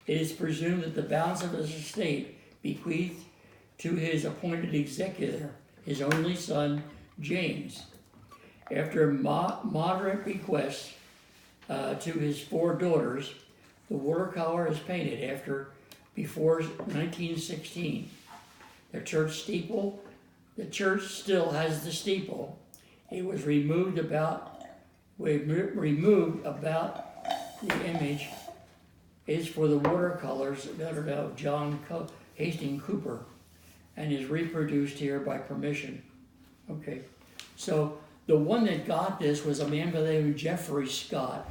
It is presumed that the balance of his estate bequeathed to his appointed executor, his only son, James. After moderate bequests to his 4 daughters, the watercolor is painted before 1916. The church still has the steeple. It was removed about the image is for the watercolors of John Hastings Cooper and is reproduced here by permission. Okay, so the one that got this was a man by the name of Geoffrey Scott,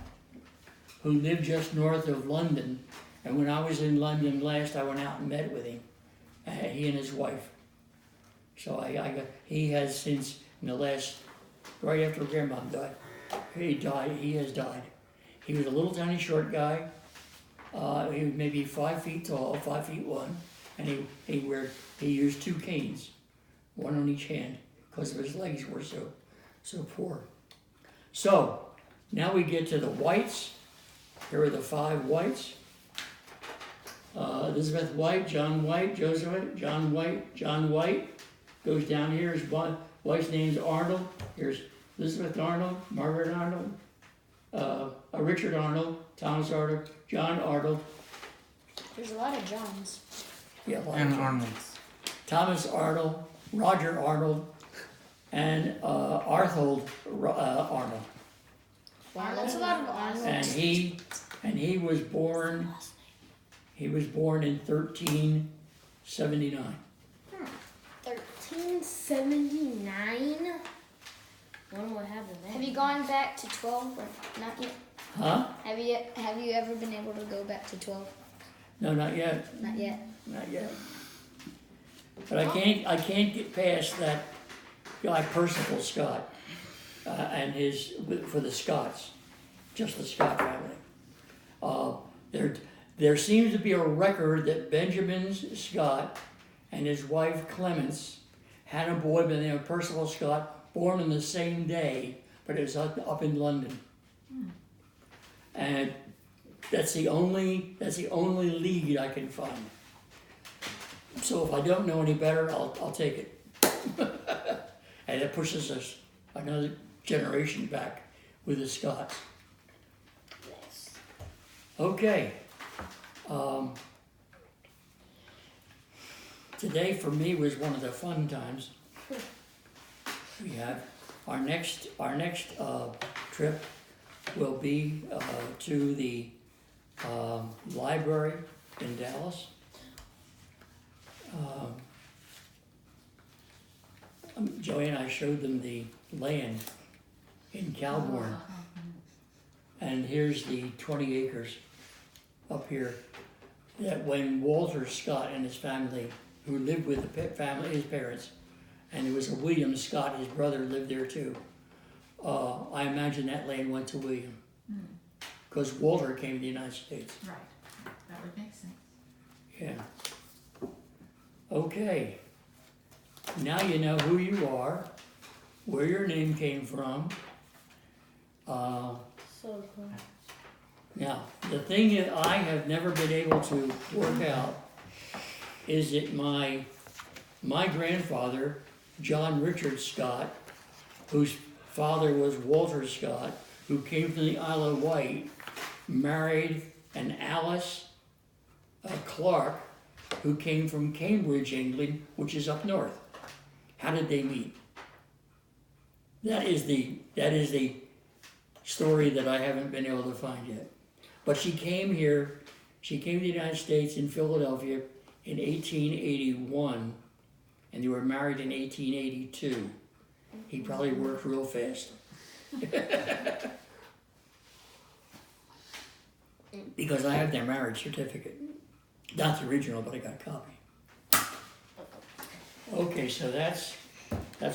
who lived just north of London. And when I was in London last, I went out and met with him, he and his wife. So he has since, in the last, right after Grandma died, he has died. He was a little tiny short guy. He was maybe 5 feet tall, 5'1", and he used 2 canes, one on each hand, because his legs were so poor. So now we get to the whites. Here are the 5 whites. Elizabeth White, John White, Joseph, John White. Goes down here. His wife's name's Arnold. Here's Elizabeth Arnold, Margaret Arnold, Richard Arnold, Thomas Arnold, John Arnold. There's a lot of Johns. Yeah, a lot And of Johns. Arnold's. Thomas Arnold, Roger Arnold, and Arnold Arnold. Wow, that's a lot of Arnolds. And he was born. He was born in 1379. 1379? When would happen then? Have you gone back to 12 or not yet? Huh? Have you ever been able to go back to 12? No, not yet. Not yet. Not yet. But I can't get past that guy Percival Scott and for the Scots, just the Scott family. There seems to be a record that Benjamin Scott and his wife Clemence had a boy by the name of Percival Scott, born on the same day, but it was up in London. And that's the only lead I can find. So if I don't know any better, I'll take it. And it pushes us another generation back with the Scots. Okay. Today for me was one of the fun times. We have our next trip will be to the library in Dallas. Joey and I showed them the land in Calbourne, and here's the 20 acres up here that when Walter Scott and his family, who lived with his parents, and there was a William Scott, his brother, lived there too. I imagine that land went to William, because Walter came to the United States. Right, that would make sense. Yeah. Okay. Now you know who you are, where your name came from. So cool. Now, the thing that I have never been able to work out is that my grandfather, John Richard Scott, whose father was Walter Scott, who came from the Isle of Wight, married an Alice Clark, who came from Cambridge, England, which is up north. How did they meet? That is the story that I haven't been able to find yet. But she came to the United States in Philadelphia in 1881, and they were married in 1882. He probably worked real fast. Because I have their marriage certificate. Not the original, but I got a copy. Okay, so that's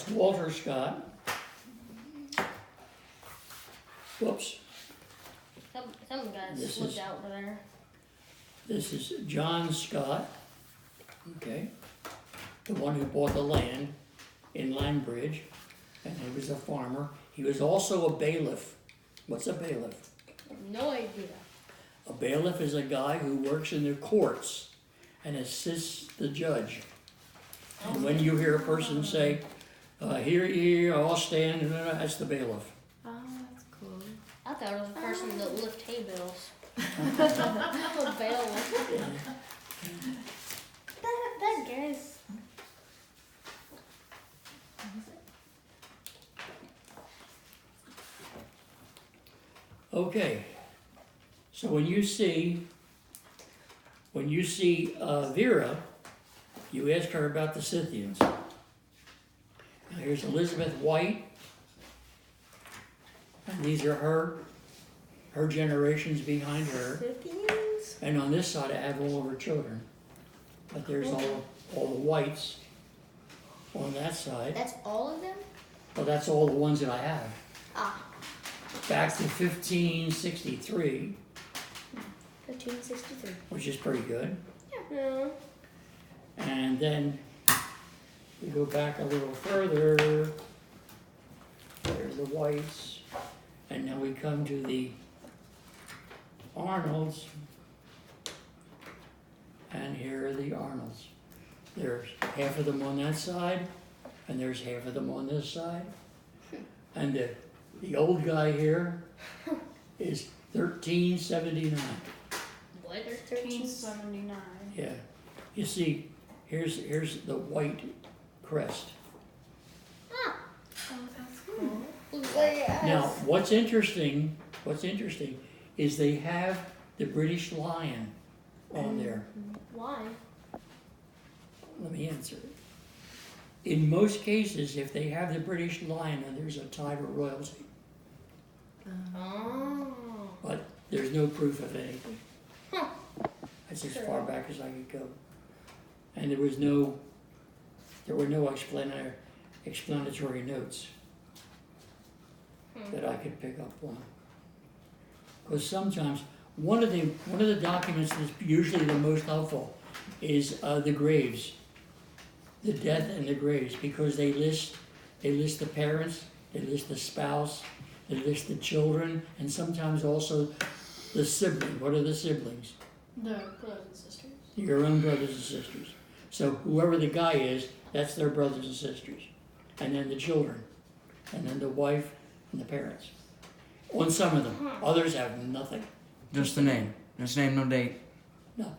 Walter Scott. Whoops. Some guys This slipped is- out there. This is John Scott, okay, the one who bought the land in Landbridge, and he was a farmer. He was also a bailiff. What's a bailiff? No idea. A bailiff is a guy who works in the courts and assists the judge. And when you hear a person say, here, I'll stand, that's the bailiff. Oh, that's cool. I thought it was the person that lift hay bales. A bailiff. That guy's. What is it? Okay, so when you see Vera, you ask her about the Scythians. Now here's Elizabeth White, and these are her generations behind her. Scythians? And on this side, I have all of her children. But there's all the whites on that side. That's all of them? Well, that's all the ones that I have. Ah, Back to 1563, 1563. which is pretty good. Yeah. And then we go back a little further. There's the whites. And now we come to the Arnolds. And here are the Arnolds. There's half of them on that side, and there's half of them on this side. And the old guy here is 1379. What? 1379. Yeah. You see, here's the white crest. Oh, that's cool. Now, what's interesting is they have the British lion on there. Why? Let me answer it. In most cases, if they have the British lion, then there's a title royalty. Oh. But there's no proof of anything. Huh. That's as far back as I could go. And there were no explanatory notes that I could pick up on. Because sometimes one of the documents that's usually the most helpful is the graves, the death and the graves, because they list the parents, they list the spouse, they list the children, and sometimes also the sibling. What are the siblings? The brothers and sisters. Your own brothers and sisters. So whoever the guy is, that's their brothers and sisters. And then the children. And then the wife and the parents. On some of them. Others have nothing. Just the name. Just name, no date. No.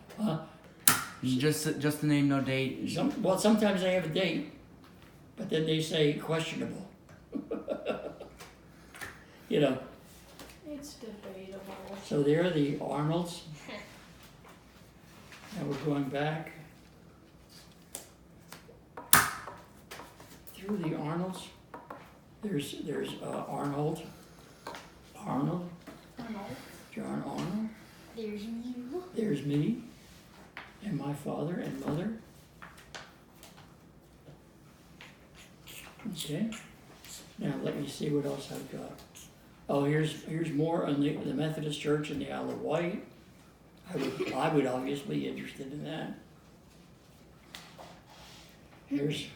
Just the name, no date. Sometimes they have a date, but then they say questionable. You know. It's debatable. So there are the Arnolds. And we're going back through the Arnolds. There's Arnold, John Arnold. There's you. There's me, and my father and mother. Okay. Now let me see what else I've got. Oh, here's more on the Methodist Church in the Isle of Wight. I would obviously be interested in that. Here's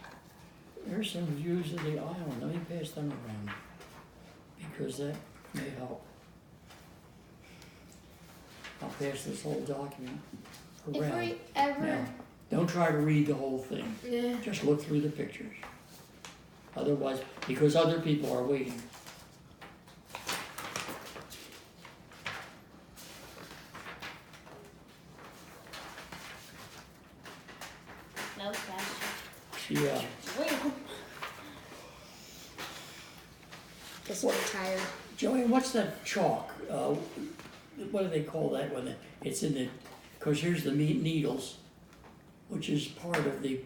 some views of the island. Let me pass them around because that may help. I'll pass this whole document If around. we ever, Now, don't try to read the whole thing. yeah. Just look through the pictures. Otherwise, because other people are waiting. That was fast. Yeah. Wait. Guess I'm tired. Joanne, what's that chalk? What do they call that when it's in the? Because here's the needles, which is part of the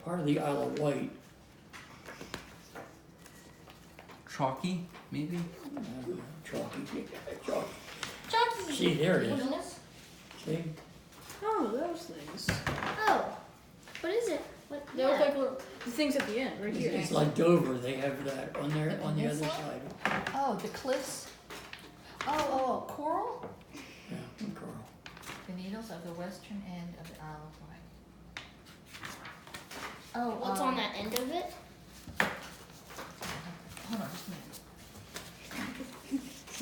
Isle of Wight. Chalky, maybe? Chalky. Chucky. See, there it is. Wasn't this? See? Oh, those things. Oh, what is it? What? They look like little the things at the end, right here. It's like Dover. They have that on there on the other side. Oh, the cliffs. Oh, coral. Yeah, and coral. The needles of the western end of the Isle of Wight. Oh, What's on that end of it? Hold on just a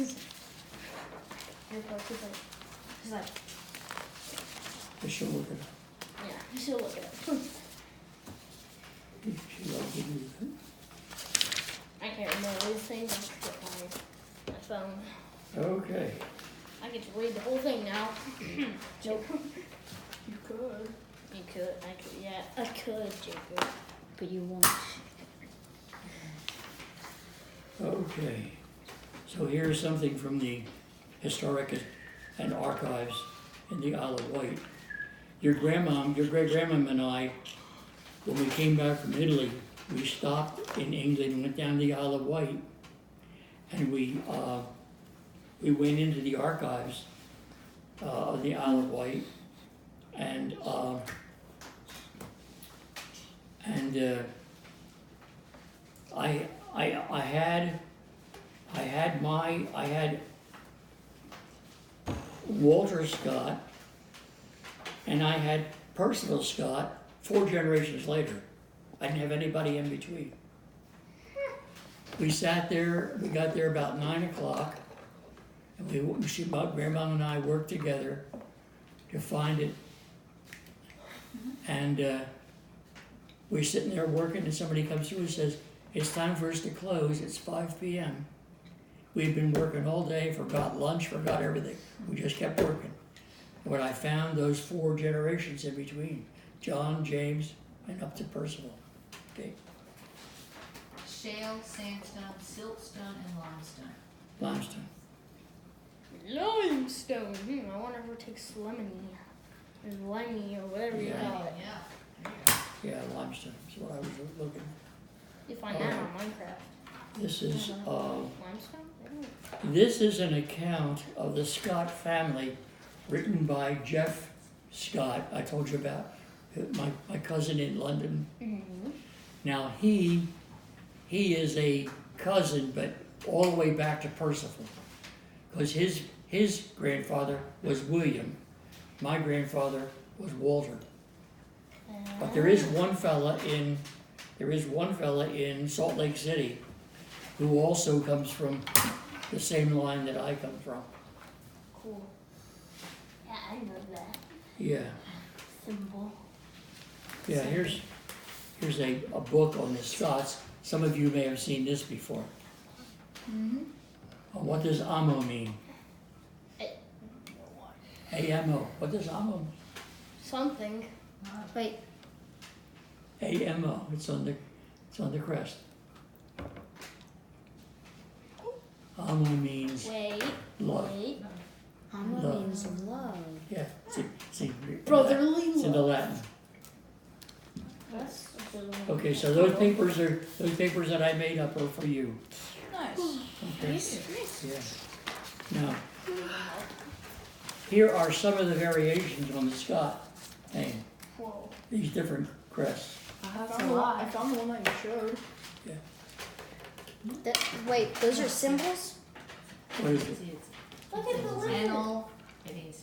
minute. report. He's like, I should look it up. yeah, you should look it up. Should I give you that? I can't remember these things. I forget my phone. Okay, I get to read the whole thing now. Nope. You could. You could. I could. Yeah, I could, Jacob. But you won't. okay. So here's something from the Historic and Archives in the Isle of Wight. Your great-grandmom and I, when we came back from Italy, we stopped in England and went down the Isle of Wight. And we went into the archives of the Isle of Wight, and I had Walter Scott, and I had Percival Scott 4 generations later. I didn't have anybody in between. We sat there, we got there about 9 o'clock, and Grandma and I worked together to find it. And we're sitting there working, and somebody comes through and says, "It's time for us to close, it's 5 p.m. We'd been working all day, forgot lunch, forgot everything. We just kept working. When I found those 4 generations in between, John, James, and up to Percival. Okay, Shale, sandstone, siltstone, and limestone. limestone. Limestone. I wonder if it takes lemony or limey or whatever you Yeah. call it. Yeah. There you go. Yeah, limestone is what I was looking. You find that on Minecraft. This is, Limestone? this is an account of the Scott family written by Jeff Scott, I told you about, my cousin in London. Mm-hmm. Now he is a cousin, but all the way back to Percival, because his grandfather was William, my grandfather was Walter. But there is one fella in Salt Lake City who also comes from the same line that I come from. Cool. Yeah, I know that Yeah, symbol. yeah. Here's a book on the Scots. Some of you may have seen this before. Mm-hmm. What does Amo mean? A-M-O. What does Amo mean? Something. Wait, A-M-O. It's on the crest. Amo means Wait. love. Wait. Amma Love. means love. Yeah, see, Brotherly it's in the Latin. That's Okay, so those papers that I made up are for you. Nice. Okay. Yeah. Now, here are some of the variations on the Scott name. Whoa. These different crests. I found the one that you showed. Wait, those are symbols? What is it? See, it's Look at the lizard. annal, and he's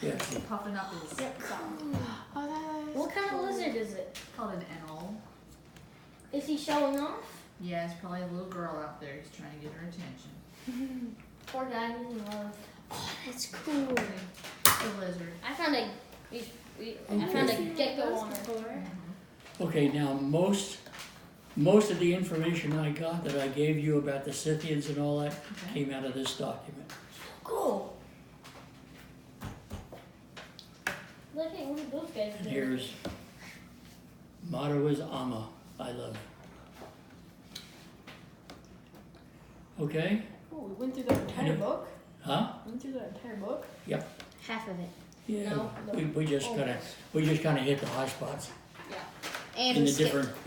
Yeah. puffing up his, Yep, that one. Oh, that is What kind of cool. lizard is it? called an annal. Is he showing off? Yeah, it's probably a little girl out there. He's trying to get her attention. Poor guy, he's in love. Oh, that's cool. The lizard. I found a gecko on her. Okay, now most of the information I got that I gave you about the Scythians and all that Okay. came out of this document. Cool. Look at what those guys And do. here's, motto is Amma, I love it. Okay? Cool, we went through that entire Yeah. book. Huh? We went through that entire book. Half of it. Yeah, No, we just kinda hit the high spots Yeah. And in we the skipped different